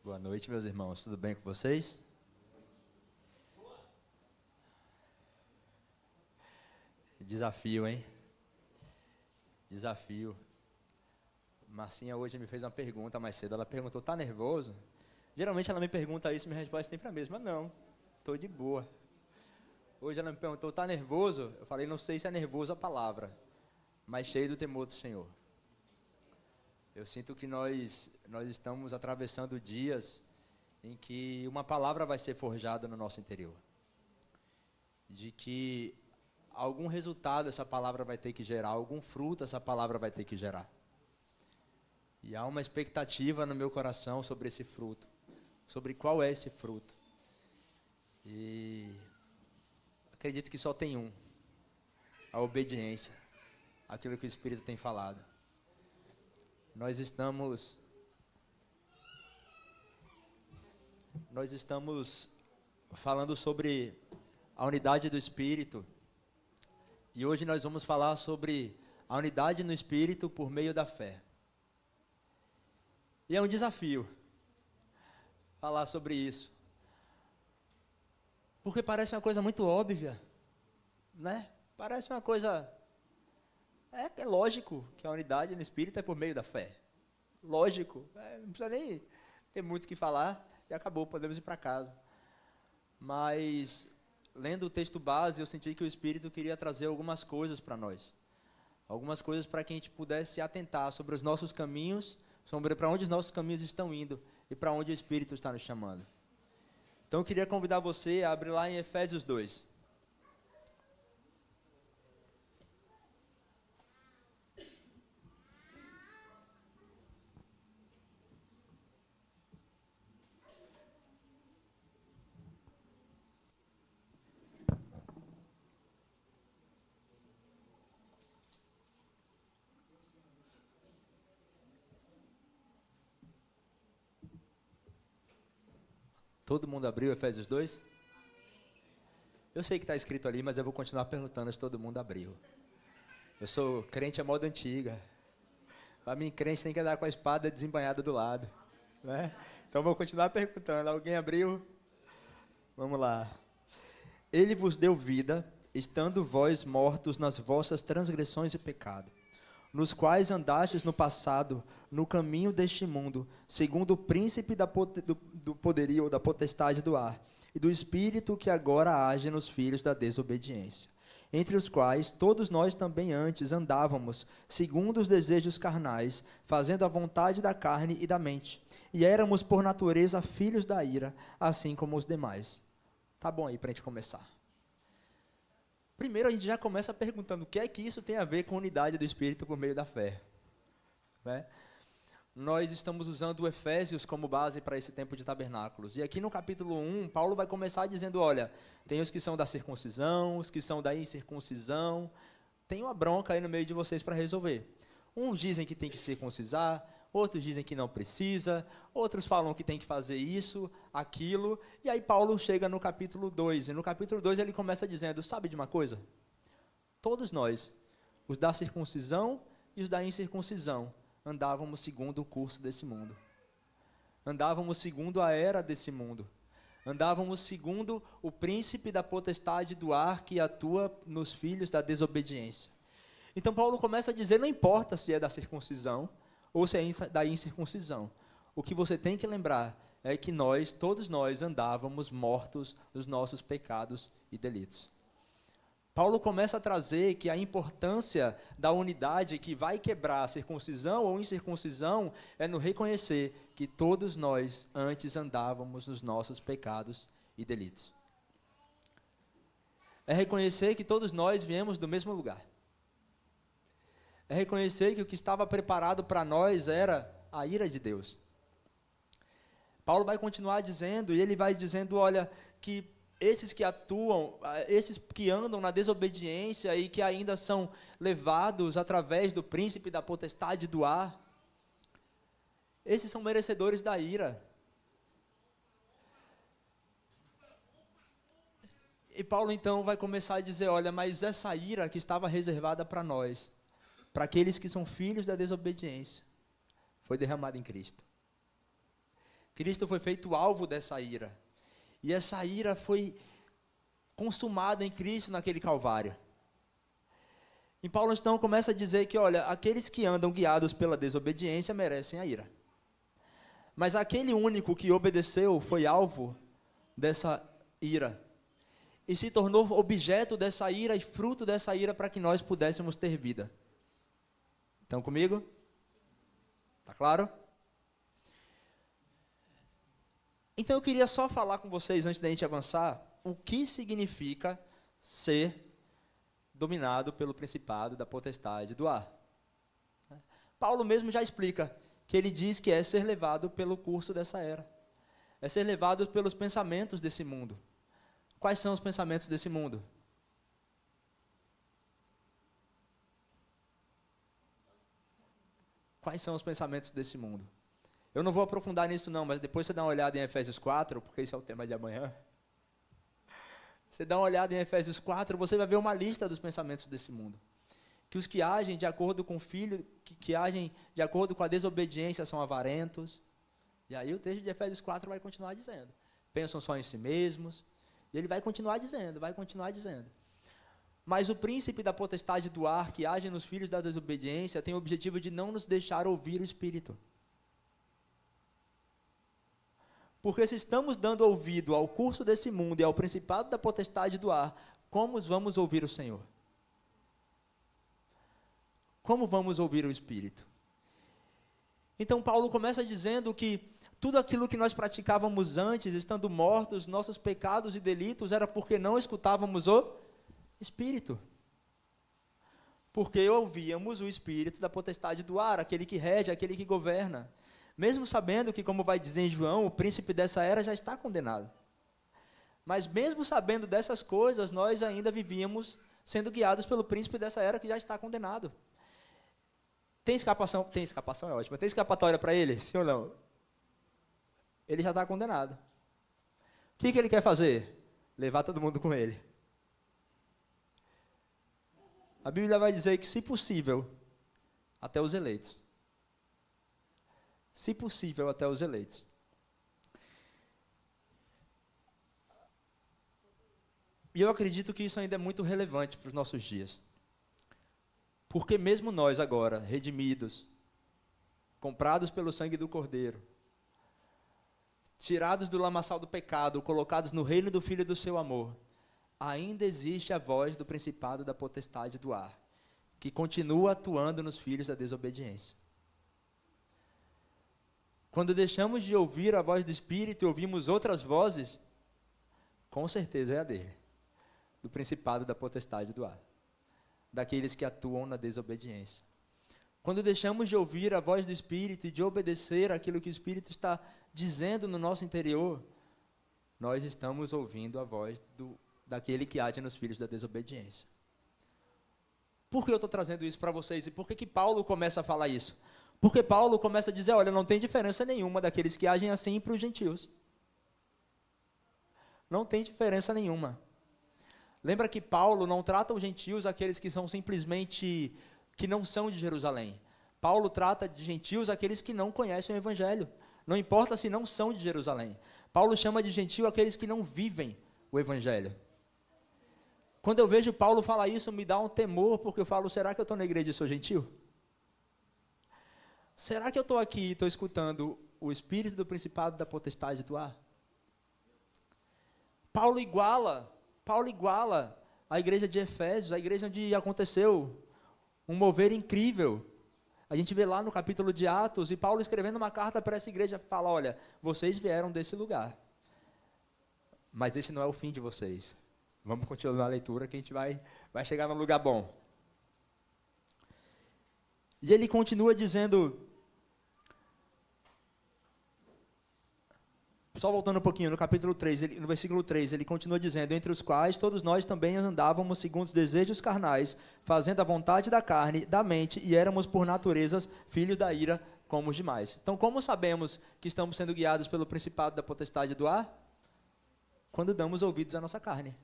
Boa noite, meus irmãos. Tudo bem com vocês? Desafio, hein? Desafio. Marcinha hoje me fez uma pergunta mais cedo. Ela perguntou, tá nervoso? Geralmente ela me pergunta isso e minha resposta é sempre a mesma. Não, tô de boa. Hoje ela me perguntou, tá nervoso? Eu falei, não sei se é nervoso a palavra, mas cheio do temor do Senhor. Eu sinto que nós estamos atravessando dias em que uma palavra vai ser forjada no nosso interior. De que algum resultado essa palavra vai ter que gerar, algum fruto essa palavra vai ter que gerar. E há uma expectativa no meu coração sobre esse fruto, sobre qual é esse fruto. E acredito que só tem um: a obediência, aquilo que o Espírito tem falado. Nós estamos falando sobre a unidade do Espírito. E hoje nós vamos falar sobre a unidade no Espírito por meio da fé. E é um desafio falar sobre isso. Porque parece uma coisa muito óbvia, né? Parece uma coisa... É lógico que a unidade no Espírito é por meio da fé. Lógico. Não precisa nem ter muito o que falar. Já acabou, podemos ir para casa. Mas, lendo o texto base, eu senti que o Espírito queria trazer algumas coisas para nós. Algumas coisas para que a gente pudesse atentar sobre os nossos caminhos, sobre para onde os nossos caminhos estão indo e para onde o Espírito está nos chamando. Então, eu queria convidar você a abrir lá em Efésios 2. Todo mundo abriu Efésios 2? Eu sei que está escrito ali, mas eu vou continuar perguntando se todo mundo abriu. Eu sou crente à moda antiga. Para mim, crente tem que andar com a espada desembainhada do lado, né? Então, vou continuar perguntando. Alguém abriu? Vamos lá. Ele vos deu vida, estando vós mortos nas vossas transgressões e pecado, nos quais andastes no passado, no caminho deste mundo, segundo o príncipe do poderio ou da potestade do ar, e do espírito que agora age nos filhos da desobediência, entre os quais todos nós também antes andávamos, segundo os desejos carnais, fazendo a vontade da carne e da mente, e éramos por natureza filhos da ira, assim como os demais. Tá bom aí para a gente começar. Primeiro a gente já começa perguntando o que é que isso tem a ver com a unidade do Espírito por meio da fé, né? Nós estamos usando o Efésios como base para esse tempo de tabernáculos. E aqui no capítulo 1, Paulo vai começar dizendo, olha, tem os que são da circuncisão, os que são da incircuncisão. Tem uma bronca aí no meio de vocês para resolver. Uns dizem que tem que circuncisar, outros dizem que não precisa, outros falam que tem que fazer isso, aquilo. E aí Paulo chega no capítulo 2. E no capítulo 2 ele começa dizendo, sabe de uma coisa? Todos nós, os da circuncisão e os da incircuncisão, andávamos segundo o curso desse mundo. Andávamos segundo a era desse mundo. Andávamos segundo o príncipe da potestade do ar que atua nos filhos da desobediência. Então Paulo começa a dizer, não importa se é da circuncisão ou se é da incircuncisão. O que você tem que lembrar é que nós, todos nós, andávamos mortos nos nossos pecados e delitos. Paulo começa a trazer que a importância da unidade que vai quebrar a circuncisão ou incircuncisão é no reconhecer que todos nós antes andávamos nos nossos pecados e delitos. É reconhecer que todos nós viemos do mesmo lugar. É reconhecer que o que estava preparado para nós era a ira de Deus. Paulo vai continuar dizendo, e ele vai dizendo, olha, que esses que atuam, esses que andam na desobediência e que ainda são levados através do príncipe da potestade do ar, esses são merecedores da ira. E Paulo então vai começar a dizer, olha, mas essa ira que estava reservada para nós, para aqueles que são filhos da desobediência, foi derramada em Cristo. Cristo foi feito alvo dessa ira. E essa ira foi consumada em Cristo naquele Calvário. E Paulo então começa a dizer que, olha, aqueles que andam guiados pela desobediência merecem a ira. Mas aquele único que obedeceu foi alvo dessa ira. E se tornou objeto dessa ira e fruto dessa ira para que nós pudéssemos ter vida. Estão comigo? Está claro? Então eu queria só falar com vocês, antes da gente avançar, o que significa ser dominado pelo principado da potestade do ar. Paulo mesmo já explica que ele diz que é ser levado pelo curso dessa era. É ser levado pelos pensamentos desse mundo. Quais são os pensamentos desse mundo? Quais são os pensamentos desse mundo? Eu não vou aprofundar nisso não, mas depois você dá uma olhada em Efésios 4, porque esse é o tema de amanhã. Você dá uma olhada em Efésios 4, você vai ver uma lista dos pensamentos desse mundo. Que os que agem de acordo com o filho, que agem de acordo com a desobediência são avarentos. E aí o texto de Efésios 4 vai continuar dizendo. Pensam só em si mesmos. E ele vai continuar dizendo, vai continuar dizendo. Mas o príncipe da potestade do ar, que age nos filhos da desobediência, tem o objetivo de não nos deixar ouvir o Espírito. Porque se estamos dando ouvido ao curso desse mundo e ao principado da potestade do ar, como vamos ouvir o Senhor? Como vamos ouvir o Espírito? Então Paulo começa dizendo que tudo aquilo que nós praticávamos antes, estando mortos, nossos pecados e delitos, era porque não escutávamos o Espírito. Porque ouvíamos o Espírito da potestade do ar, aquele que rege, aquele que governa. Mesmo sabendo que, como vai dizer em João, o príncipe dessa era já está condenado. Mas mesmo sabendo dessas coisas, nós ainda vivíamos sendo guiados pelo príncipe dessa era que já está condenado. Tem escapação? Tem escapação, é ótimo. Tem escapatória para ele? Sim ou não? Ele já está condenado. O que ele quer fazer? Levar todo mundo com ele. A Bíblia vai dizer que, se possível, até os eleitos. Se possível, até os eleitos. E eu acredito que isso ainda é muito relevante para os nossos dias. Porque mesmo nós agora, redimidos, comprados pelo sangue do Cordeiro, tirados do lamaçal do pecado, colocados no reino do Filho do seu amor, ainda existe a voz do principado da potestade do ar, que continua atuando nos filhos da desobediência. Quando deixamos de ouvir a voz do Espírito e ouvimos outras vozes, com certeza é a dele, do principado da potestade do ar, daqueles que atuam na desobediência. Quando deixamos de ouvir a voz do Espírito e de obedecer aquilo que o Espírito está dizendo no nosso interior, nós estamos ouvindo a voz daquele que age nos filhos da desobediência. Por que eu estou trazendo isso para vocês? E por que Paulo começa a falar isso? Porque Paulo começa a dizer, olha, não tem diferença nenhuma daqueles que agem assim para os gentios. Não tem diferença nenhuma. Lembra que Paulo não trata os gentios aqueles que são simplesmente, que não são de Jerusalém. Paulo trata de gentios aqueles que não conhecem o Evangelho. Não importa se não são de Jerusalém. Paulo chama de gentio aqueles que não vivem o Evangelho. Quando eu vejo Paulo falar isso, me dá um temor, porque eu falo, será que eu estou na igreja e sou gentio? Será que eu estou aqui e estou escutando o espírito do principado da potestade do ar? Paulo iguala a igreja de Efésios, a igreja onde aconteceu um mover incrível. A gente vê lá no capítulo de Atos, e Paulo escrevendo uma carta para essa igreja, fala, olha, vocês vieram desse lugar, mas esse não é o fim de vocês. Vamos continuar a leitura que a gente vai chegar num lugar bom. E ele continua dizendo, só voltando um pouquinho, no capítulo 3, no versículo 3, ele continua dizendo, entre os quais todos nós também andávamos segundo os desejos carnais, fazendo a vontade da carne, da mente, e éramos por natureza filhos da ira como os demais. Então, como sabemos que estamos sendo guiados pelo principado da potestade do ar? Quando damos ouvidos à nossa carne.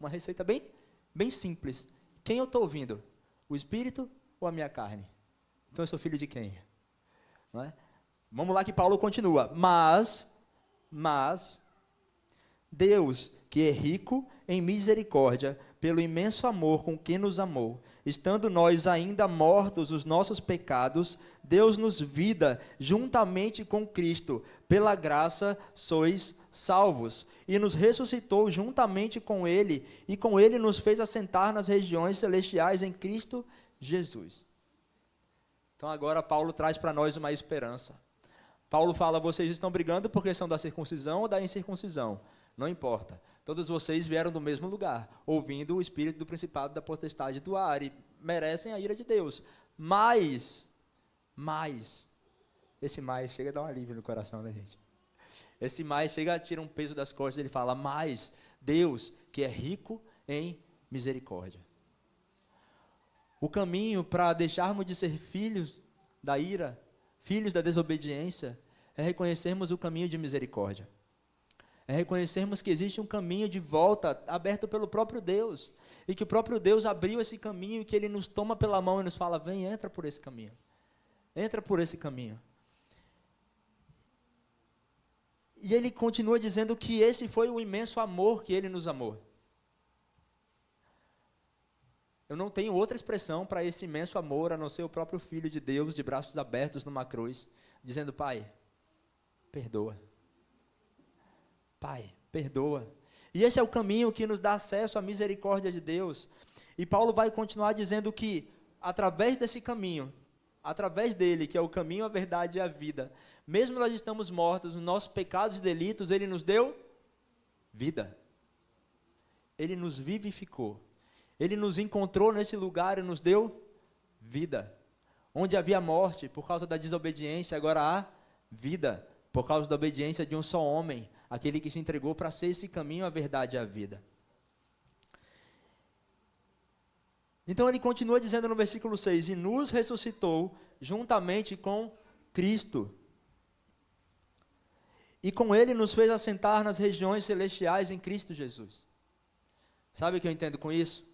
Uma receita bem simples. Quem eu estou ouvindo? O Espírito ou a minha carne? Então eu sou filho de quem? Não é? Vamos lá que Paulo continua. Mas, Deus, que é rico em misericórdia, pelo imenso amor com que nos amou, estando nós ainda mortos os nossos pecados, Deus nos vida juntamente com Cristo, pela graça sois salvos, e nos ressuscitou juntamente com Ele, e com Ele nos fez assentar nas regiões celestiais em Cristo Jesus. Então agora Paulo traz para nós uma esperança. Paulo fala, vocês estão brigando porque são da circuncisão ou da incircuncisão, não importa. Todos vocês vieram do mesmo lugar, ouvindo o espírito do principado da potestade do ar, e merecem a ira de Deus. Mas, esse mais chega a dar um alívio no coração da gente. Esse mais chega a tirar um peso das costas, ele fala, mas Deus, que é rico em misericórdia. O caminho para deixarmos de ser filhos da ira, filhos da desobediência, é reconhecermos o caminho de misericórdia. É reconhecermos que existe um caminho de volta aberto pelo próprio Deus, e que o próprio Deus abriu esse caminho, e que Ele nos toma pela mão e nos fala, vem, entra por esse caminho, entra por esse caminho. E Ele continua dizendo que esse foi o imenso amor que Ele nos amou. Eu não tenho outra expressão para esse imenso amor, a não ser o próprio Filho de Deus, de braços abertos numa cruz, dizendo, Pai, perdoa. Pai, perdoa. E esse é o caminho que nos dá acesso à misericórdia de Deus. E Paulo vai continuar dizendo que, através desse caminho, através dele, que é o caminho, a verdade e a vida, mesmo nós estamos mortos nos nossos pecados e delitos, Ele nos deu vida. Ele nos vivificou. Ele nos encontrou nesse lugar e nos deu vida. Onde havia morte por causa da desobediência, agora há vida por causa da obediência de um só homem, aquele que se entregou para ser esse caminho, a verdade e a vida. Então ele continua dizendo no versículo 6, e nos ressuscitou juntamente com Cristo. E com Ele nos fez assentar nas regiões celestiais em Cristo Jesus. Sabe o que eu entendo com isso?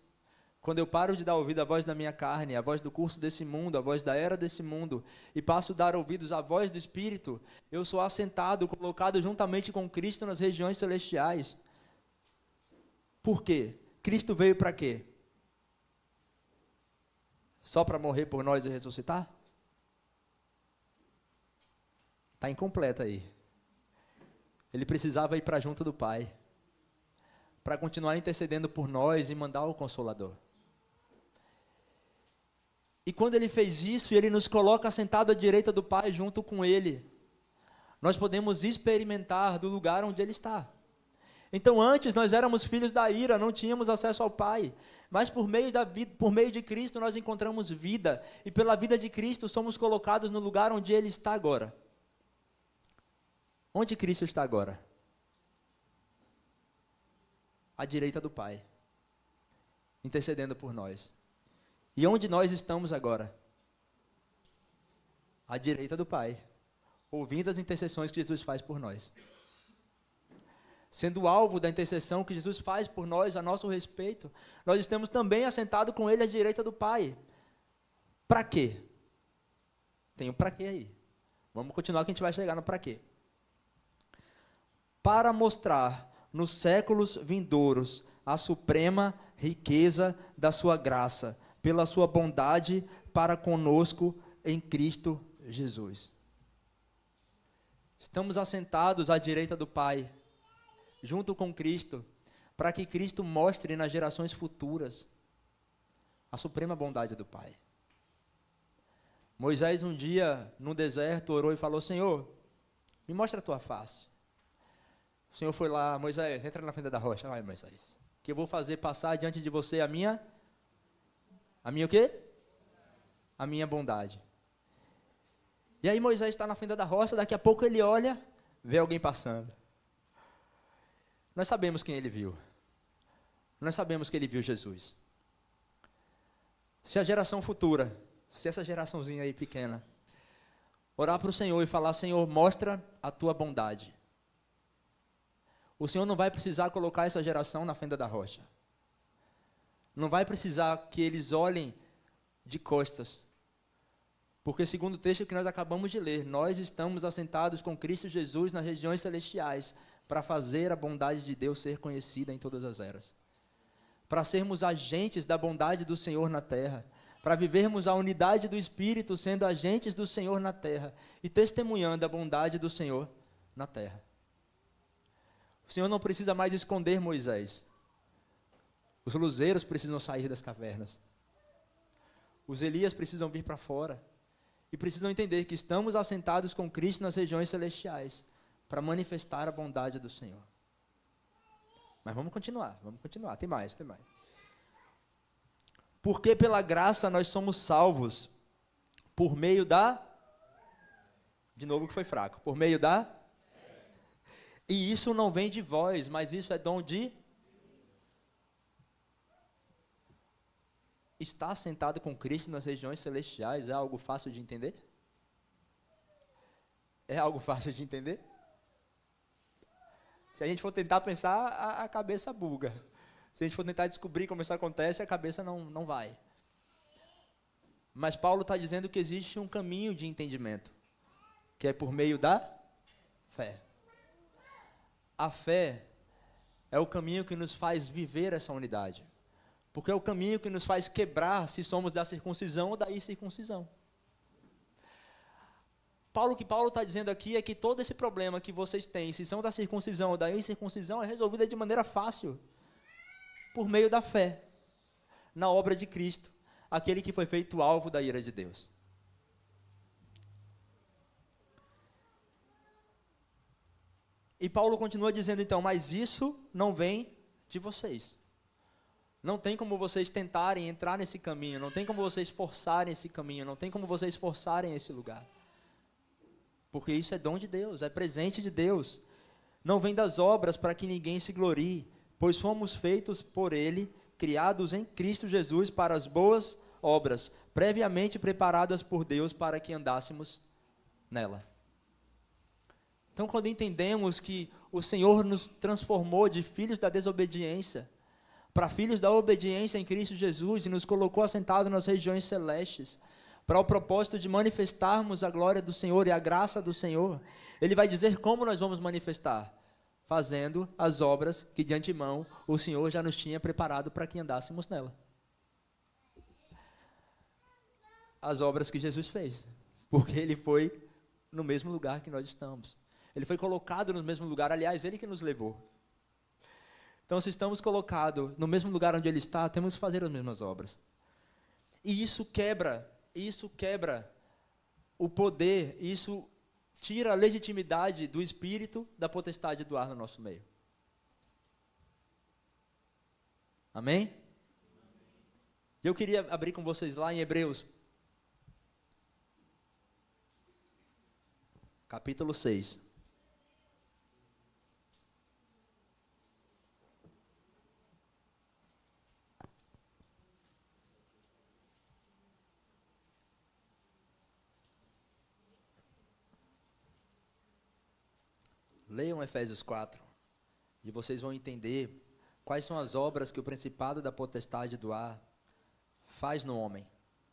Quando eu paro de dar ouvido à voz da minha carne, à voz do curso desse mundo, à voz da era desse mundo, e passo a dar ouvidos à voz do Espírito, eu sou assentado, colocado juntamente com Cristo nas regiões celestiais. Por quê? Cristo veio para quê? Só para morrer por nós e ressuscitar? Está incompleta aí. Ele precisava ir para junto do Pai, para continuar intercedendo por nós e mandar o Consolador. E quando Ele fez isso, Ele nos coloca sentado à direita do Pai junto com Ele, nós podemos experimentar do lugar onde Ele está. Então antes nós éramos filhos da ira, não tínhamos acesso ao Pai, mas por meio de Cristo nós encontramos vida, e pela vida de Cristo somos colocados no lugar onde Ele está agora. Onde Cristo está agora? À direita do Pai, intercedendo por nós. E onde nós estamos agora? À direita do Pai, ouvindo as intercessões que Jesus faz por nós. Sendo alvo da intercessão que Jesus faz por nós a nosso respeito, nós estamos também assentados com Ele à direita do Pai. Para quê? Tem um para quê aí. Vamos continuar que a gente vai chegar no para quê. Para mostrar nos séculos vindouros a suprema riqueza da sua graça, pela sua bondade para conosco em Cristo Jesus. Estamos assentados à direita do Pai, junto com Cristo, para que Cristo mostre nas gerações futuras a suprema bondade do Pai. Moisés um dia, no deserto, orou e falou, Senhor, me mostra a tua face. O Senhor foi lá, Moisés, entra na fenda da rocha, vai Moisés, que eu vou fazer passar diante de você a minha o quê? A minha bondade. E aí Moisés está na fenda da rocha, daqui a pouco ele olha, vê alguém passando. Nós sabemos quem ele viu. Nós sabemos que ele viu Jesus. Se a geração futura, se essa geraçãozinha aí pequena, orar para o Senhor e falar, Senhor, mostra a tua bondade. O Senhor não vai precisar colocar essa geração na fenda da rocha. Não vai precisar que eles olhem de costas. Porque, segundo o texto que nós acabamos de ler, nós estamos assentados com Cristo Jesus nas regiões celestiais para fazer a bondade de Deus ser conhecida em todas as eras. Para sermos agentes da bondade do Senhor na terra. Para vivermos a unidade do Espírito, sendo agentes do Senhor na terra e testemunhando a bondade do Senhor na terra. O Senhor não precisa mais esconder Moisés. Os luzeiros precisam sair das cavernas. Os Elias precisam vir para fora. E precisam entender que estamos assentados com Cristo nas regiões celestiais para manifestar a bondade do Senhor. Mas vamos continuar, tem mais. Porque pela graça nós somos salvos por meio da... De novo que foi fraco. Por meio da... E isso não vem de vós, mas isso é dom de... Estar sentado com Cristo nas regiões celestiais é algo fácil de entender? É algo fácil de entender? Se a gente for tentar pensar, a cabeça buga. Se a gente for tentar descobrir como isso acontece, a cabeça não vai. Mas Paulo está dizendo que existe um caminho de entendimento, que é por meio da fé. A fé é o caminho que nos faz viver essa unidade. Porque é o caminho que nos faz quebrar se somos da circuncisão ou da incircuncisão. O que Paulo está dizendo aqui é que todo esse problema que vocês têm, se são da circuncisão ou da incircuncisão, é resolvido de maneira fácil, por meio da fé, na obra de Cristo, aquele que foi feito alvo da ira de Deus. E Paulo continua dizendo então, mas isso não vem de vocês. Não tem como vocês tentarem entrar nesse caminho, não tem como vocês forçarem esse caminho, não tem como vocês forçarem esse lugar. Porque isso é dom de Deus, é presente de Deus. Não vem das obras para que ninguém se glorie, pois fomos feitos por Ele, criados em Cristo Jesus para as boas obras, previamente preparadas por Deus para que andássemos nela. Então, quando entendemos que o Senhor nos transformou de filhos da desobediência para filhos da obediência em Cristo Jesus e nos colocou assentados nas regiões celestes, para o propósito de manifestarmos a glória do Senhor e a graça do Senhor, Ele vai dizer como nós vamos manifestar, fazendo as obras que de antemão o Senhor já nos tinha preparado para que andássemos nela. As obras que Jesus fez, porque Ele foi no mesmo lugar que nós estamos. Ele foi colocado no mesmo lugar, aliás, Ele que nos levou. Então, se estamos colocados no mesmo lugar onde Ele está, temos que fazer as mesmas obras. E isso quebra o poder, isso tira a legitimidade do espírito da potestade do ar no nosso meio. Amém? Eu queria abrir com vocês lá em Hebreus, capítulo 6. Leiam Efésios 4 e vocês vão entender quais são as obras que o principado da potestade do ar faz no homem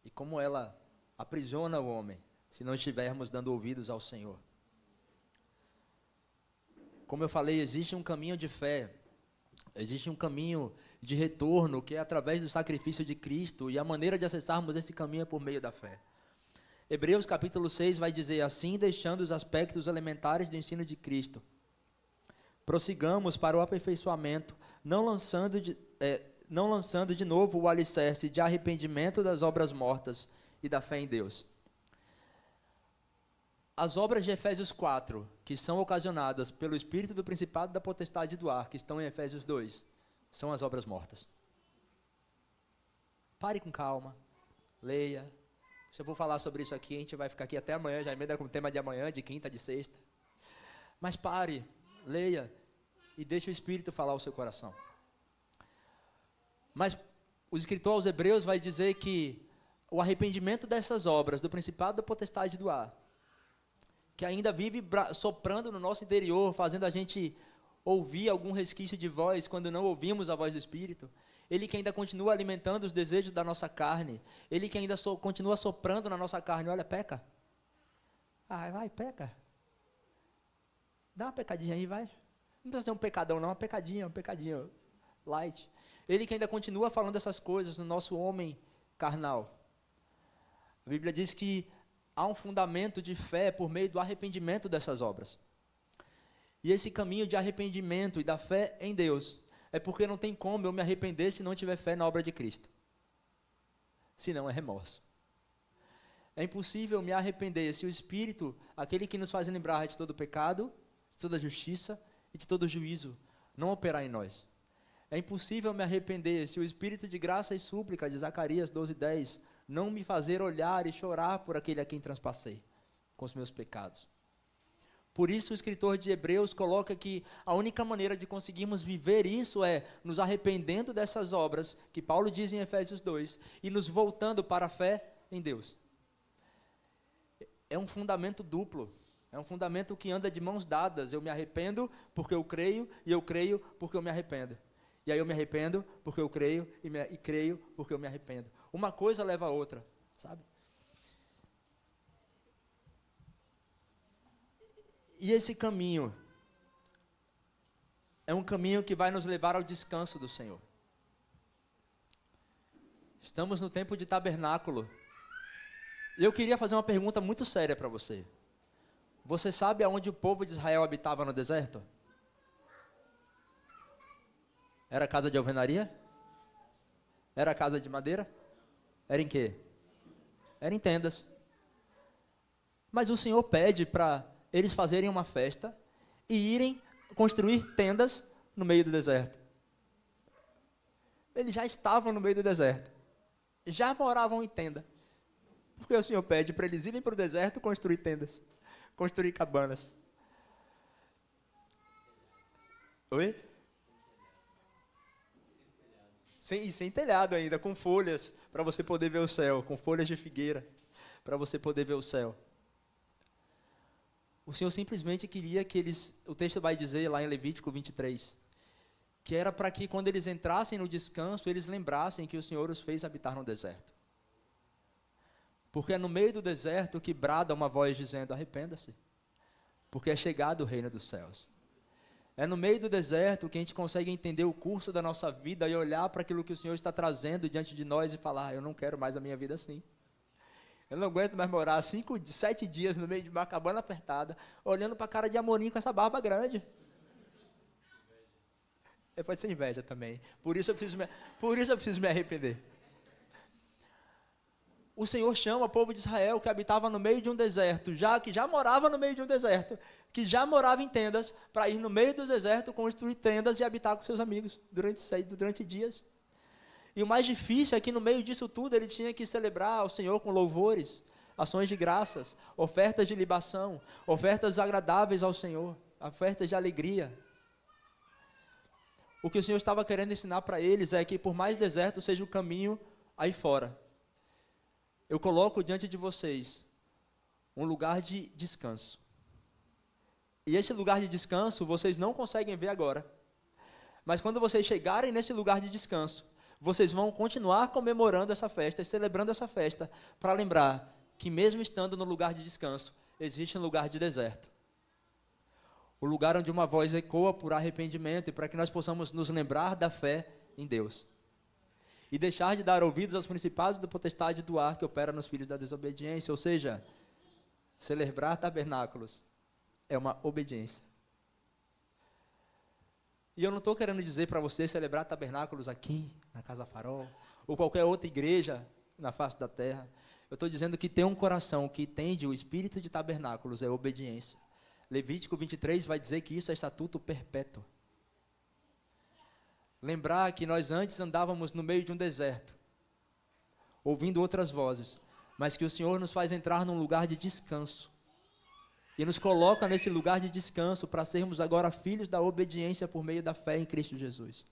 e como ela aprisiona o homem se não estivermos dando ouvidos ao Senhor. Como eu falei, existe um caminho de fé, existe um caminho de retorno que é através do sacrifício de Cristo e a maneira de acessarmos esse caminho é por meio da fé. Hebreus capítulo 6 vai dizer assim, deixando os aspectos elementares do ensino de Cristo. Prossigamos para o aperfeiçoamento, não lançando de novo o alicerce de arrependimento das obras mortas e da fé em Deus. As obras de Efésios 4, que são ocasionadas pelo espírito do principado da potestade do ar, que estão em Efésios 2, são as obras mortas. Pare com calma, leia. Se eu vou falar sobre isso aqui, a gente vai ficar aqui até amanhã, já emenda com o tema de amanhã, de quinta, de sexta. Mas pare, leia e deixe o Espírito falar ao seu coração. Mas o escritor aos Hebreus vai dizer que o arrependimento dessas obras, do principado da potestade do ar, que ainda vive soprando no nosso interior, fazendo a gente ouvir algum resquício de voz, quando não ouvimos a voz do Espírito, Ele que ainda continua alimentando os desejos da nossa carne, Ele que ainda continua soprando na nossa carne, olha, peca. Ah, vai, peca. Dá uma pecadinha aí, vai. Não precisa ser um pecadão não, um pecadinho, light. Ele que ainda continua falando essas coisas no nosso homem carnal. A Bíblia diz que há um fundamento de fé por meio do arrependimento dessas obras. E esse caminho de arrependimento e da fé em Deus é porque não tem como eu me arrepender se não tiver fé na obra de Cristo. Senão é remorso. É impossível me arrepender se o Espírito, aquele que nos faz lembrar de todo pecado, de toda justiça e de todo juízo, não operar em nós. É impossível me arrepender se o Espírito de graça e súplica de Zacarias 12:10 não me fazer olhar e chorar por aquele a quem transpassei com os meus pecados. Por isso o escritor de Hebreus coloca que a única maneira de conseguirmos viver isso é nos arrependendo dessas obras, que Paulo diz em Efésios 2, e nos voltando para a fé em Deus. É um fundamento duplo, é um fundamento que anda de mãos dadas. Eu me arrependo porque eu creio, e eu creio porque eu me arrependo. E aí eu me arrependo porque eu creio, e creio porque eu me arrependo. Uma coisa leva a outra, sabe? E esse caminho é um caminho que vai nos levar ao descanso do Senhor. Estamos no tempo de tabernáculo. E eu queria fazer uma pergunta muito séria para você. Você sabe aonde o povo de Israel habitava no deserto? Era casa de alvenaria? Era casa de madeira? Era em quê? Era em tendas. Mas o Senhor pede para eles fazerem uma festa e irem construir tendas no meio do deserto. Eles já estavam no meio do deserto. Já moravam em tenda. Porque o Senhor pede para eles irem para o deserto construir tendas, construir cabanas. Oi? Sem telhado ainda, com folhas, para você poder ver o céu, com folhas de figueira, para você poder ver o céu. O Senhor simplesmente queria que eles, o texto vai dizer lá em Levítico 23, que era para que quando eles entrassem no descanso, eles lembrassem que o Senhor os fez habitar no deserto. Porque é no meio do deserto que brada uma voz dizendo, arrependa-se, porque é chegado o reino dos céus. É no meio do deserto que a gente consegue entender o curso da nossa vida e olhar para aquilo que o Senhor está trazendo diante de nós e falar, eu não quero mais a minha vida assim. Eu não aguento mais morar 7 dias no meio de uma cabana apertada, olhando para a cara de Amorim com essa barba grande. Pode ser inveja também. Por isso eu preciso me arrepender. O Senhor chama o povo de Israel que habitava no meio de um deserto, que já morava no meio de um deserto, que já morava em tendas, para ir no meio do deserto, construir tendas e habitar com seus amigos durante dias. E o mais difícil é que no meio disso tudo ele tinha que celebrar ao Senhor com louvores, ações de graças, ofertas de libação, ofertas agradáveis ao Senhor, ofertas de alegria. O que o Senhor estava querendo ensinar para eles é que por mais deserto seja o caminho aí fora, eu coloco diante de vocês um lugar de descanso. E esse lugar de descanso vocês não conseguem ver agora. Mas quando vocês chegarem nesse lugar de descanso, vocês vão continuar comemorando essa festa, celebrando essa festa, para lembrar que mesmo estando no lugar de descanso, existe um lugar de deserto. O lugar onde uma voz ecoa por arrependimento e para que nós possamos nos lembrar da fé em Deus. E deixar de dar ouvidos aos principados da potestade do ar que opera nos filhos da desobediência, ou seja, celebrar tabernáculos é uma obediência. E eu não estou querendo dizer para você celebrar tabernáculos aqui, na Casa Farol, ou qualquer outra igreja na face da terra. Eu estou dizendo que ter um coração que entende o espírito de tabernáculos é obediência. Levítico 23 vai dizer que isso é estatuto perpétuo. Lembrar que nós antes andávamos no meio de um deserto, ouvindo outras vozes, mas que o Senhor nos faz entrar num lugar de descanso. E nos coloca nesse lugar de descanso para sermos agora filhos da obediência por meio da fé em Cristo Jesus.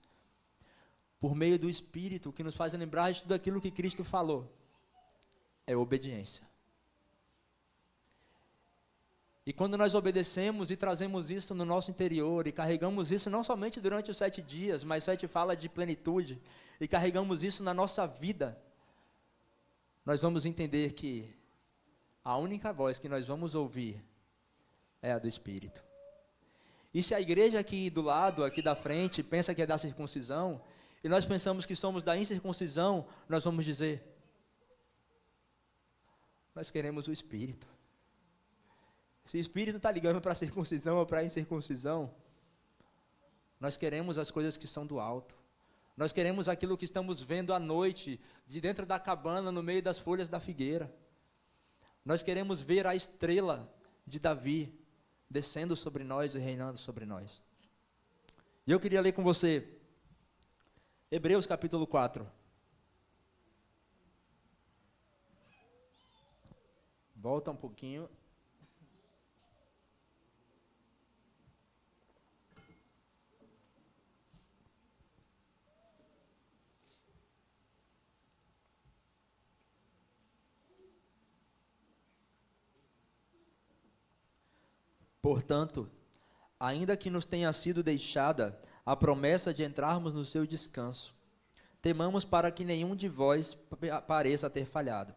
Por meio do Espírito que nos faz lembrar de tudo aquilo que Cristo falou. É obediência. E quando nós obedecemos e trazemos isso no nosso interior, e carregamos isso não somente durante os 7 dias, mas 7 fala de plenitude, e carregamos isso na nossa vida, nós vamos entender que a única voz que nós vamos ouvir é a do Espírito. E se a igreja aqui do lado, aqui da frente, pensa que é da circuncisão, e nós pensamos que somos da incircuncisão, nós vamos dizer: nós queremos o Espírito. Se o Espírito está ligando para a circuncisão ou para a incircuncisão, nós queremos as coisas que são do alto. Nós queremos aquilo que estamos vendo à noite, de dentro da cabana, no meio das folhas da figueira. Nós queremos ver a estrela de Davi descendo sobre nós e reinando sobre nós. E eu queria ler com você Hebreus capítulo 4. Volta um pouquinho. Portanto, ainda que nos tenha sido deixada a promessa de entrarmos no seu descanso, temamos para que nenhum de vós pareça ter falhado.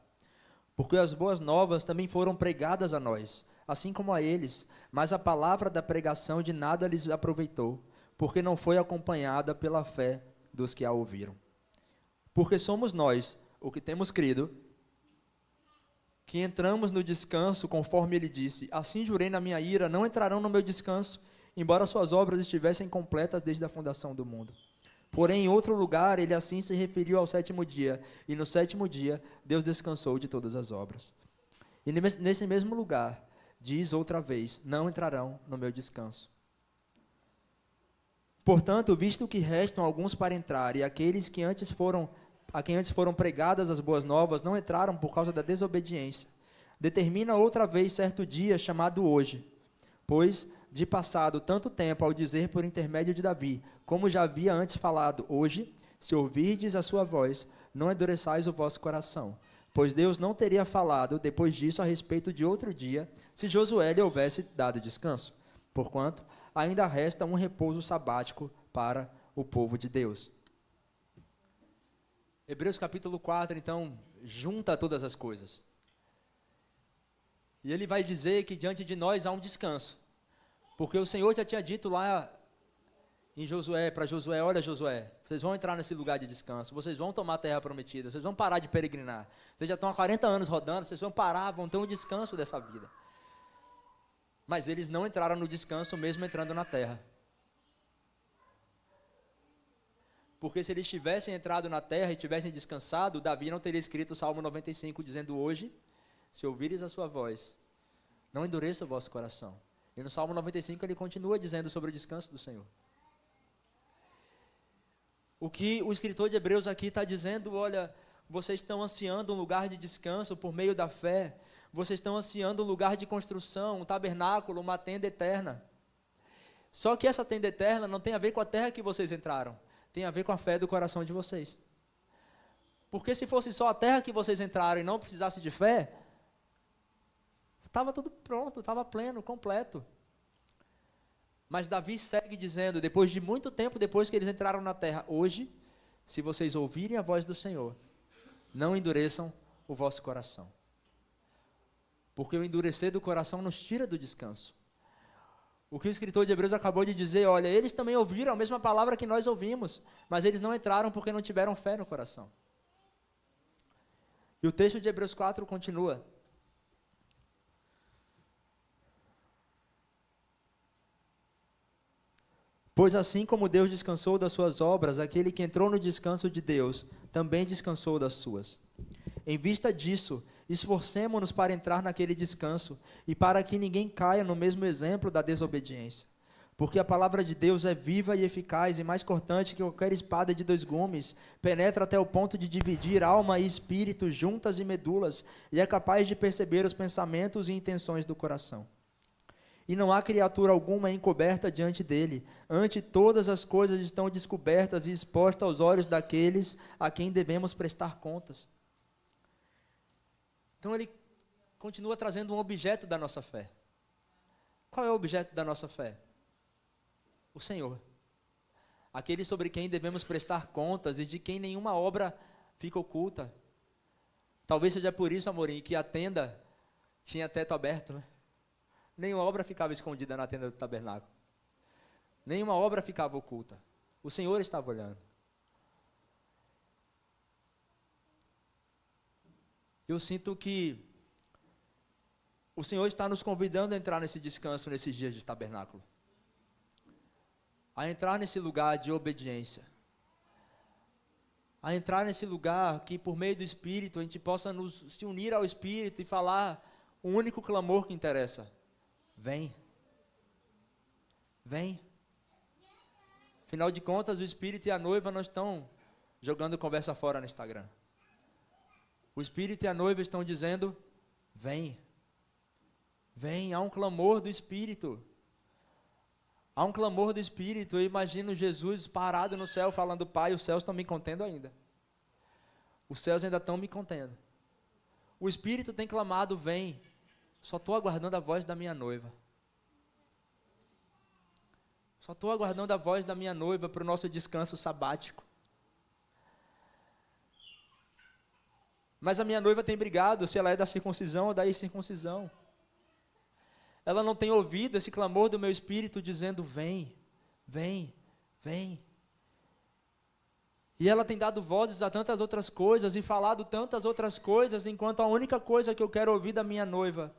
Porque as boas novas também foram pregadas a nós, assim como a eles, mas a palavra da pregação de nada lhes aproveitou, porque não foi acompanhada pela fé dos que a ouviram. Porque somos nós, o que temos crido, que entramos no descanso, conforme ele disse: assim jurei na minha ira, não entrarão no meu descanso, embora suas obras estivessem completas desde a fundação do mundo. Porém, em outro lugar, ele assim se referiu ao 7º dia, e no 7º dia, Deus descansou de todas as obras. E nesse mesmo lugar, diz outra vez: não entrarão no meu descanso. Portanto, visto que restam alguns para entrar, e aqueles que a quem antes foram pregadas as boas novas, não entraram por causa da desobediência, determina outra vez certo dia, chamado hoje, pois, de passado tanto tempo, ao dizer por intermédio de Davi, como já havia antes falado, hoje, se ouvirdes a sua voz, não endureçais o vosso coração, pois Deus não teria falado, depois disso, a respeito de outro dia, se Josué lhe houvesse dado descanso, porquanto ainda resta um repouso sabático para o povo de Deus. Hebreus capítulo 4, então, junta todas as coisas. E ele vai dizer que diante de nós há um descanso. Porque o Senhor já tinha dito lá em Josué, para Josué: olha, Josué, vocês vão entrar nesse lugar de descanso, vocês vão tomar a terra prometida, vocês vão parar de peregrinar. Vocês já estão há 40 anos rodando, vocês vão parar, vão ter um descanso dessa vida. Mas eles não entraram no descanso mesmo entrando na terra. Porque se eles tivessem entrado na terra e tivessem descansado, Davi não teria escrito o Salmo 95, dizendo: hoje, se ouvires a sua voz, não endureça o vosso coração. E no Salmo 95 ele continua dizendo sobre o descanso do Senhor. O que o escritor de Hebreus aqui está dizendo: olha, vocês estão ansiando um lugar de descanso por meio da fé, vocês estão ansiando um lugar de construção, um tabernáculo, uma tenda eterna. Só que essa tenda eterna não tem a ver com a terra que vocês entraram, tem a ver com a fé do coração de vocês. Porque se fosse só a terra que vocês entraram e não precisasse de fé, estava tudo pronto, estava pleno, completo. Mas Davi segue dizendo, depois de muito tempo depois que eles entraram na terra: hoje, se vocês ouvirem a voz do Senhor, não endureçam o vosso coração. Porque o endurecer do coração nos tira do descanso. O que o escritor de Hebreus acabou de dizer: olha, eles também ouviram a mesma palavra que nós ouvimos, mas eles não entraram porque não tiveram fé no coração. E o texto de Hebreus 4 continua: pois assim como Deus descansou das suas obras, aquele que entrou no descanso de Deus também descansou das suas. Em vista disso, esforcemo-nos para entrar naquele descanso e para que ninguém caia no mesmo exemplo da desobediência. Porque a palavra de Deus é viva e eficaz e mais cortante que qualquer espada de 2 gumes, penetra até o ponto de dividir alma e espírito, juntas e medulas, e é capaz de perceber os pensamentos e intenções do coração. E não há criatura alguma encoberta diante dele, ante todas as coisas estão descobertas e expostas aos olhos daqueles a quem devemos prestar contas. Então ele continua trazendo um objeto da nossa fé. Qual é o objeto da nossa fé? O Senhor. Aquele sobre quem devemos prestar contas e de quem nenhuma obra fica oculta. Talvez seja por isso, Amorim, que a tenda tinha teto aberto, né? Nenhuma obra ficava escondida na tenda do tabernáculo. Nenhuma obra ficava oculta. O Senhor estava olhando. Eu sinto que o Senhor está nos convidando a entrar nesse descanso nesses dias de tabernáculo. A entrar nesse lugar de obediência. A entrar nesse lugar que por meio do Espírito a gente possa se unir ao Espírito e falar o único clamor que interessa. Vem. Vem. Afinal de contas, o Espírito e a noiva não estão jogando conversa fora no Instagram. O Espírito e a noiva estão dizendo, vem. Vem, há um clamor do Espírito. Há um clamor do Espírito. Eu imagino Jesus parado no céu falando, Pai, os céus estão me contendo ainda. Os céus ainda estão me contendo. O Espírito tem clamado, vem. Só estou aguardando a voz da minha noiva. Só estou aguardando a voz da minha noiva para o nosso descanso sabático. Mas a minha noiva tem brigado se ela é da circuncisão ou da incircuncisão. Ela não tem ouvido esse clamor do meu espírito dizendo, vem, vem, vem. E ela tem dado vozes a tantas outras coisas e falado tantas outras coisas, enquanto a única coisa que eu quero ouvir da minha noiva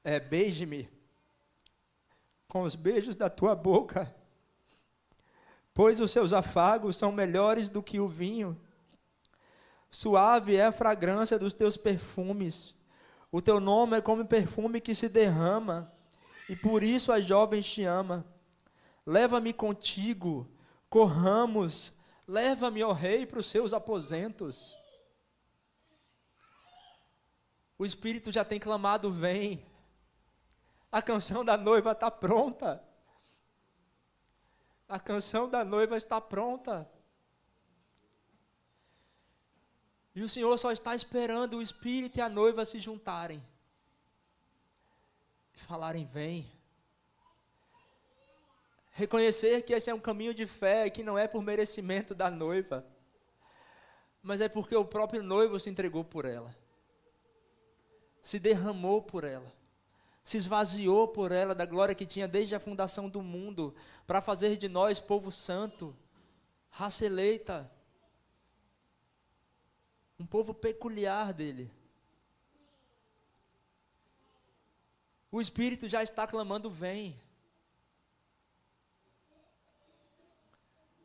é beije-me com os beijos da tua boca, pois os seus afagos são melhores do que o vinho. Suave é a fragrância dos teus perfumes. O teu nome é como perfume que se derrama, e por isso a jovem te ama. Leva-me contigo, corramos, leva-me, ó rei, para os seus aposentos. O Espírito já tem clamado, vem. A canção da noiva está pronta. A canção da noiva está pronta. E o Senhor só está esperando o Espírito e a noiva se juntarem. E falarem, vem. Reconhecer que esse é um caminho de fé, que não é por merecimento da noiva, mas é porque o próprio noivo se entregou por ela. Se derramou por ela. Se esvaziou por ela da glória que tinha desde a fundação do mundo, para fazer de nós povo santo, raça eleita, um povo peculiar dele. O Espírito já está clamando, vem.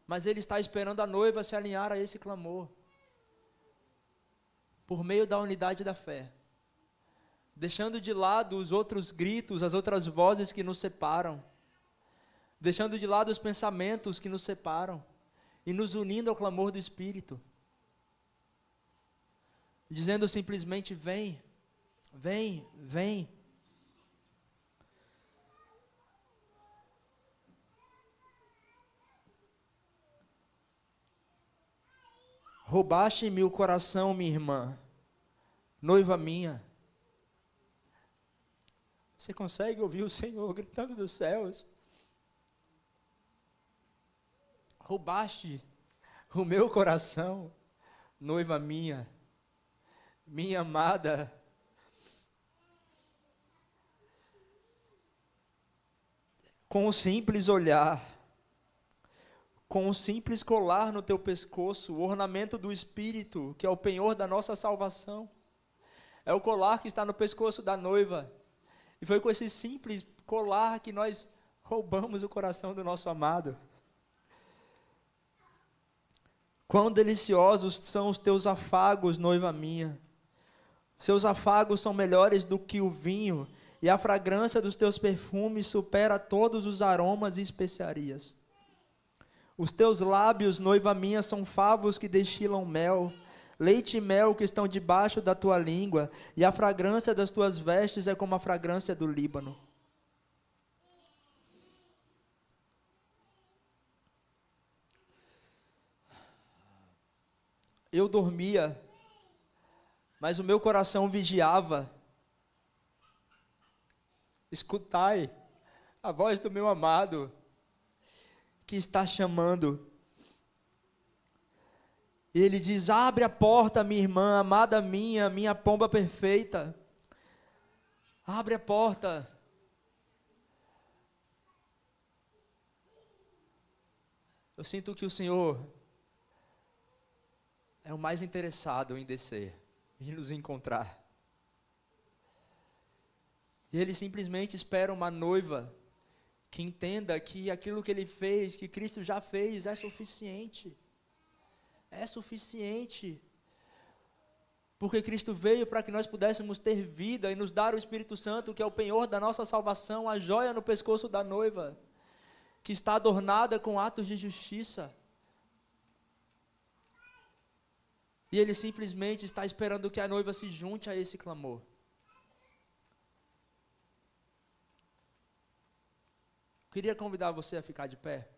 Mas ele está esperando a noiva se alinhar a esse clamor, por meio da unidade da fé. Deixando de lado os outros gritos, as outras vozes que nos separam. Deixando de lado os pensamentos que nos separam. E nos unindo ao clamor do Espírito. Dizendo simplesmente, vem, vem, vem. Roubaste-me o coração, minha irmã, noiva minha. Você consegue ouvir o Senhor gritando dos céus? Roubaste o meu coração, noiva minha, minha amada. Com um simples olhar, com um simples colar no teu pescoço, o ornamento do Espírito, que é o penhor da nossa salvação. É o colar que está no pescoço da noiva. E foi com esse simples colar que nós roubamos o coração do nosso amado. Quão deliciosos são os teus afagos, noiva minha. Seus afagos são melhores do que o vinho, e a fragrância dos teus perfumes supera todos os aromas e especiarias. Os teus lábios, noiva minha, são favos que destilam mel, leite e mel que estão debaixo da tua língua, e a fragrância das tuas vestes é como a fragrância do Líbano. eu dormia, mas o meu coração vigiava. Escutai a voz do meu amado, que está chamando. E ele diz: abre a porta, minha irmã, amada minha pomba perfeita. Abre a porta. Eu sinto que o Senhor é o mais interessado em descer e nos encontrar. E Ele simplesmente espera uma noiva que entenda que aquilo que Ele fez, que Cristo já fez, é suficiente. É suficiente. Porque Cristo veio para que nós pudéssemos ter vida e nos dar o Espírito Santo, que é o penhor da nossa salvação, a joia no pescoço da noiva, que está adornada com atos de justiça. E Ele simplesmente está esperando que a noiva se junte a esse clamor. Queria convidar você a ficar de pé.